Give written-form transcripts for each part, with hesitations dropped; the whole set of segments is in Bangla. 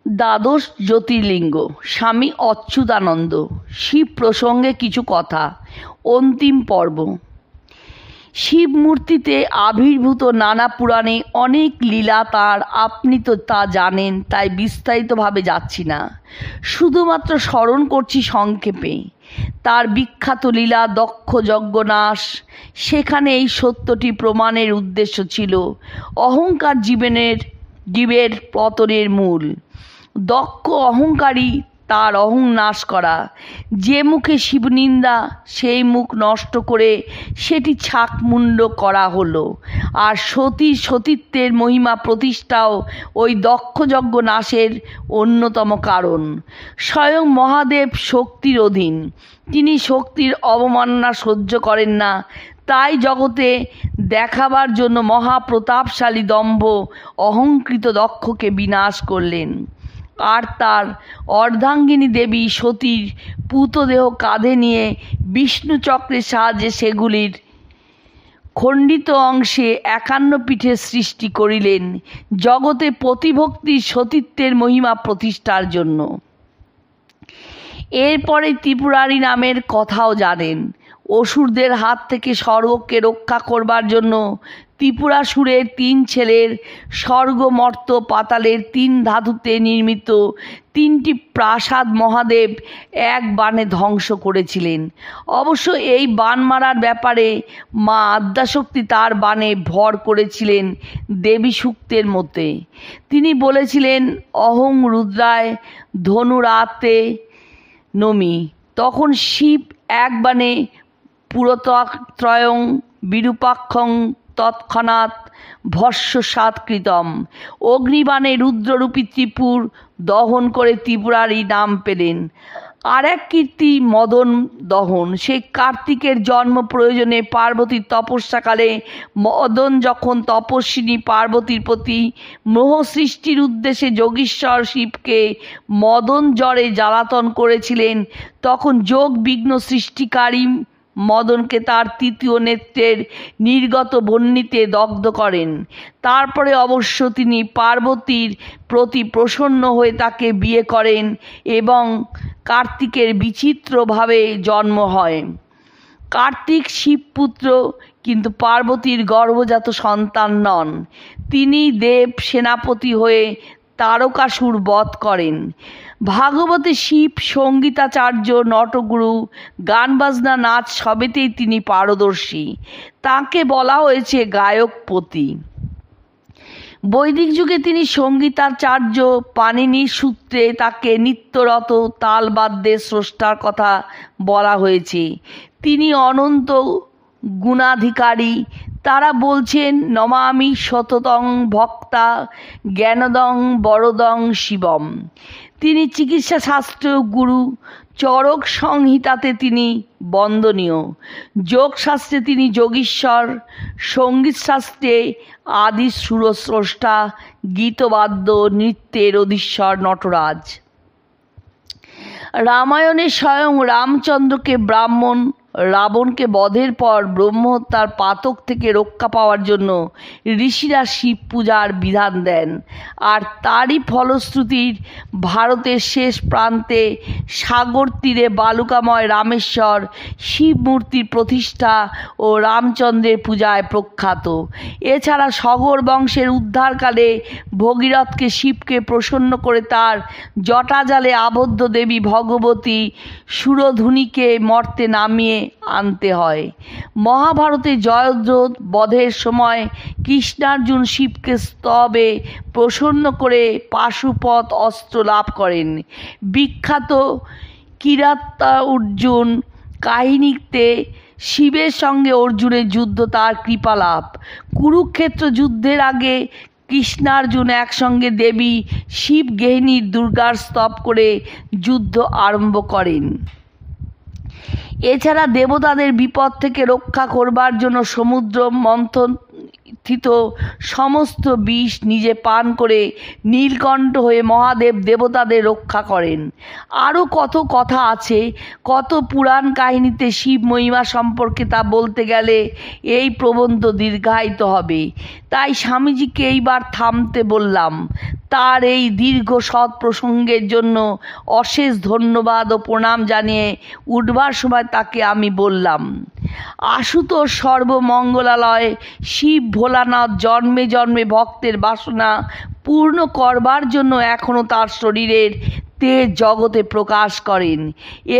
দ্বাদশ জ্যোতির্লিঙ্গ স্বামী অচ্যুতানন্দ শিব প্রসঙ্গে কিছু কথা। অন্তিম পর্ব। শিব মূর্তিতে আবির্ভূত নানা পুরাণে অনেক লীলা তাঁর, আপনি তো তা জানেন, তাই বিস্তারিতভাবে যাচ্ছি না, শুধুমাত্র স্মরণ করছি সংক্ষেপে। তার বিখ্যাত লীলা দক্ষ যজ্ঞনাশ। সেখানে এই সত্যটি প্রমাণের উদ্দেশ্য ছিল অহংকার জীবের পতনের মূল। দক্ষ অহংকারী, তার অহং নাশ করা। যে মুখে শিবনিন্দা, সেই মুখ নষ্ট করে সেটি ছাকমুণ্ড করা হলো। আর সতীত্বের মহিমা প্রতিষ্ঠাও ওই দক্ষযজ্ঞ নাশের অন্যতম কারণ। স্বয়ং মহাদেব শক্তির অধীন, তিনি শক্তির অবমাননা সহ্য করেন না, তাই জগতে দেখাবার জন্য মহাপ্রতাপশালী দম্ভ অহংকৃত দক্ষকে বিনাশ করলেন। আর তার অর্ধাঙ্গিনী দেবী সতীর পূতদেহ কাঁধে নিয়ে বিষ্ণু চক্রের সাহায্যে সেগুলির খণ্ডিত অংশে 51 পীঠের সৃষ্টি করিলেন, জগতে প্রতিভক্তির সতীত্বের মহিমা প্রতিষ্ঠার জন্য। এরপরে ত্রিপুরারি নামের কথাও জানেন। অসুরদের হাত থেকে স্বর্গকে রক্ষা করবার জন্য ত্রিপুরাসুরের 3 ছেলের স্বর্গ মর্ত্য পাতালের 3 ধাতুতে নির্মিত 3টি প্রাসাদ মহাদেব এক বাণে ধ্বংস করেছিলেন। অবশ্য এই বাণ মারার ব্যাপারে মা আদ্যাশক্তি তার বাণে ভর করেছিলেন দেবী সূক্তের মতে। তিনি বলেছিলেন, অহং রুদ্রায় ধনুরাতে নমি। তখন শিব এক বাণে পুরতত্রয়ং বিরূপাক্ষং তৎক্ষণাৎ ভস্মসাৎকৃতম। অগ্নিবাণে রুদ্ররূপী ত্রিপুর দহন করে ত্রিপুরারি নাম পেলেন। আর এক কীর্তি মদন দহন। সেই কার্তিকের জন্ম প্রয়োজনে পার্বতীর তপস্যাকালে মদন যখন তপস্বিনী পার্বতীর প্রতি মোহ সৃষ্টির উদ্দেশ্যে যোগীশ্বর শিবকে মদন জ্বরে জ্বালাতন করেছিলেন, তখন যোগ বিঘ্ন সৃষ্টিকারী মদনকে তার 3য় নেত্রের নির্গত বহ্নিতে দগ্ধ করেন। তারপরে অবশ্য তিনি পার্বতীর প্রতি প্রসন্ন হয়ে তাকে বিয়ে করেন এবং কার্তিকের বিচিত্রভাবে জন্ম হয়। কার্তিক শিবপুত্র, কিন্তু পার্বতীর গর্ভজাত সন্তান নন। তিনি দেব সেনাপতি হয়ে তারকাসুর বধ করেন। ভাগবতে শিব সঙ্গীতাচার্য, নটগুরু, গান বাজনা, নাচ সবেতেই তিনি পারদর্শী। তাকে বলা হয়েছে গায়কপতি। বৈদিক যুগে তিনি সঙ্গীতাচার্য। পাণিনির সূত্রে তাকে নিত্যরত তালবাদ্যের স্রষ্টার কথা বলা হয়েছে। তিনি অনন্ত গুণাধিকারী। তারা বলছেন, নমামি সততং ভক্তা জ্ঞানদং বরদং শিবম। তিনি চিকিৎসা শাস্ত্রেও গুরু। চরক সংহিতাতে তিনি বন্দনীয়। যোগশাস্ত্রে তিনি যোগীশ্বর। সঙ্গীতশাস্ত্রে আদি সুরস্রষ্টা, গীতবাদ্য নৃত্যের অধীশ্বর নটরাজ। রামায়ণে স্বয়ং রামচন্দ্রকে ব্রাহ্মণ রাবণকে বধের পর ব্রহ্মহত্যার পাতক থেকে রক্ষা পাওয়ার জন্য ঋষিরা শিব পূজার বিধান দেন। আর তারই ফলশ্রুতির ভারতের শেষ প্রান্তে সাগর তীরে বালুকাময় রামেশ্বর শিব মূর্তির প্রতিষ্ঠা ও রামচন্দ্রের পূজায় প্রখ্যাত। এছাড়া সগর বংশের উদ্ধারকালে ভগীরথকে শিবকে প্রসন্ন করে তার জটাজালে আবদ্ধ দেবী ভগবতী সুরধুনীকে মর্তে নামিয়ে আনতে হয়। মহাভারতে জয়দ্রথ বধের সময় কৃষ্ণার্জুন শিবকে স্তবে প্রসন্ন করে পাশুপত অস্ত্র লাভ করেন। বিখ্যাত কিরাতার্জুন কাহিনীতে শিবের সঙ্গে অর্জুনের যুদ্ধ তার কৃপালাভ। কুরুক্ষেত্র যুদ্ধের আগে কৃষ্ণার্জুন একসঙ্গে দেবী শিব গেহিনীর দুর্গার স্তব করে যুদ্ধ আরম্ভ করেন। এছাড়া দেবতাদের বিপদ থেকে রক্ষা করবার জন্য সমুদ্র মন্থন স্থিত সমস্ত বিষ নিজে পান করে নীলকণ্ঠ হয়ে মহাদেব দেবতাদের রক্ষা করেন। আরও কত কথা আছে, কত পুরাণ কাহিনীতে শিব মহিমা সম্পর্কে তা বলতে গেলে এই প্রবন্ধ দীর্ঘায়িত হবে। তাই স্বামীজিকে এইবার থামতে বললাম। তার এই দীর্ঘ সৎ প্রসঙ্গের জন্য অশেষ ধন্যবাদ ও প্রণাম জানিয়ে উঠবার সময় তাকে আমি বললাম, আশুতোষ সর্বমঙ্গলালয় শিব ভোলানাথ জন্মে জন্মে ভক্তের বাসনা পূর্ণ করবার জন্য এখনও তার শরীরের তেজ জগতে প্রকাশ করেন।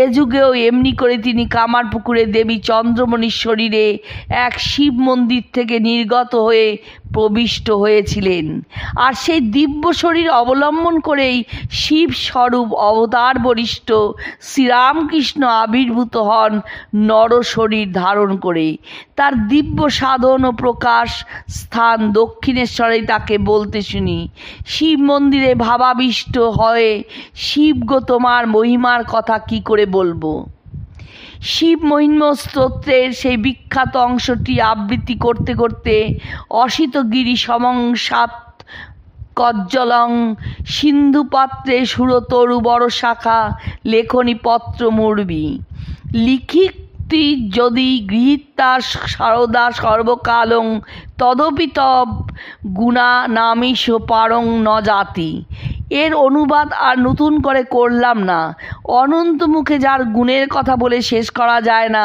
এ যুগেও এমনি করে তিনি কামারপুকুরে দেবী চন্দ্রমণির শরীরে এক শিব মন্দির থেকে নির্গত হয়ে প্রবিষ্ট হয়েছিলেন। আর সেই দিব্য শরীর অবলম্বন করেই শিব স্বরূপ অবতার বরিষ্ঠ শ্রীরামকৃষ্ণ আবির্ভূত হন নর শরীর ধারণ করে। তার দিব্য সাধন ও প্রকাশ স্থান দক্ষিণেশ্বরেই তাকে বলতে শুনি, শিব মন্দিরে ভাবাবিষ্ট হয়ে শিব গো তোমার মহিমার কথা কি করে বলবো। শিব মহিম্ন স্তোত্রের সেই বিখ্যাত অংশটি আবৃত্তি করতে করতে অসিতগিরি সমংসাত কজ্জলং সিন্ধুপাত্রে সুরতরু বড় শাখা লেখনী পত্র মুর্বি লিখিতি যদি গৃহীতা সারদা সর্বকালং তদপি তব গুণা নামিষ পারং ন জাতি। এর অনুবাদ আর নতুন করে করলাম না। অনন্ত মুখে যার গুণের কথা বলে শেষ করা যায় না,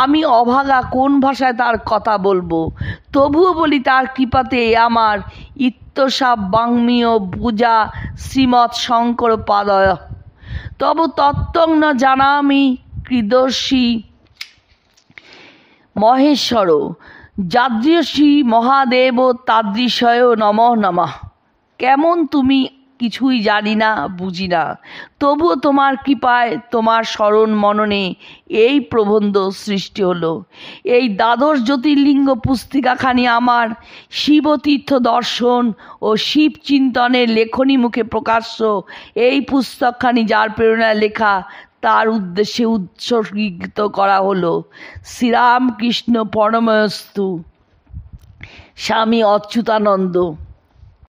আমি অভাগা কোন ভাষায় তার কথা বলবো। তবুও বলি, তার কৃপাতে আমার ইত্যসা বাংমীয় পূজা শ্রীমৎ শঙ্কর পাদয় তব তত্ত্বং ন জানামি কৃদর্শী মহেশ্বর যাদৃশী মহাদেব তাদৃশয় নমঃ নমঃ। কেমন তুমি কিছুই জানি না, বুঝি না, তবুও তোমার কৃপায় তোমার স্মরণ মননে এই প্রবন্ধ সৃষ্টি হলো। এই দ্বাদশ জ্যোতির্লিঙ্গ পুস্তিকাখানি আমার শিবতীর্থ দর্শন ও শিব চিন্তনের লেখনী মুখে প্রকাশ্য এই পুস্তকখানি যার প্রেরণায় লেখা তার উদ্দেশ্যে উৎসর্গিত করা হলো। শ্রীরামকৃষ্ণ পরমস্তু। স্বামী অচ্যুতানন্দ।